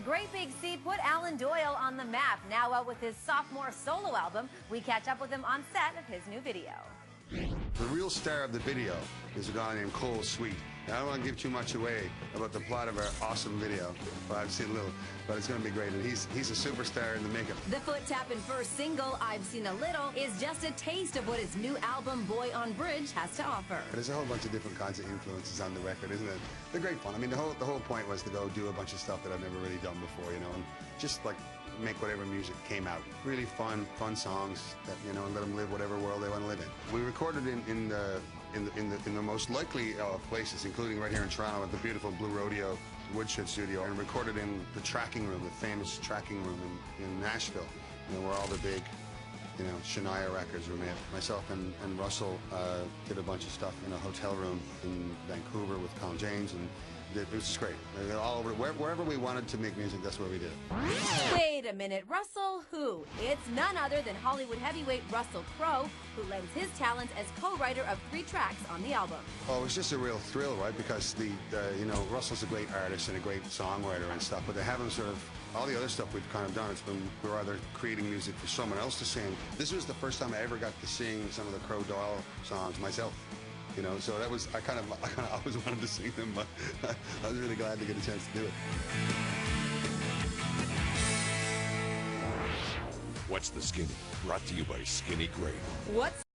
Great Big Sea put Alan Doyle on the map. Now out with his sophomore solo album, we catch up with him on set of his new video. The real star of the video is a guy named Cole Sweet. Now, I don't want to give too much away about the plot of our awesome video, but I've seen a little, but it's going to be great, and he's a superstar in the makeup. The foot-tapping first single, I've Seen a Little, is just a taste of what his new album, Boy on Bridge, has to offer. There's a whole bunch of different kinds of influences on the record, isn't it? They're great fun. I mean, the whole point was to go do a bunch of stuff that I've never really done before, you know, and just like make whatever music came out. Really fun songs that, you know, and let them live whatever world they want to live in. We recorded in the most likely places, including right here in Toronto at the beautiful Blue Rodeo Woodshed Studio, and recorded in the tracking room, the famous tracking room in Nashville, you know, where all the big, you know, Shania records were made. Myself and Russell did a bunch of stuff in a hotel room in Vancouver with Colin James, and it was just great. All over, wherever we wanted to make music, that's where we did it. Wait a minute, Russell who? It's none other than Hollywood heavyweight Russell Crowe, who lends his talents as co-writer of 3 tracks on the album. Oh, it was just a real thrill, right? Because you know, Russell's a great artist and a great songwriter and stuff, but they haven't sort of, all the other stuff we've kind of done, it's been, we're either creating music for someone else to sing. This was the first time I ever got to sing some of the Crowe Doyle songs myself. You know, so that was, I kind of always wanted to sing them, but I was really glad to get a chance to do it. What's the Skinny? Brought to you by Skinny Grape. What's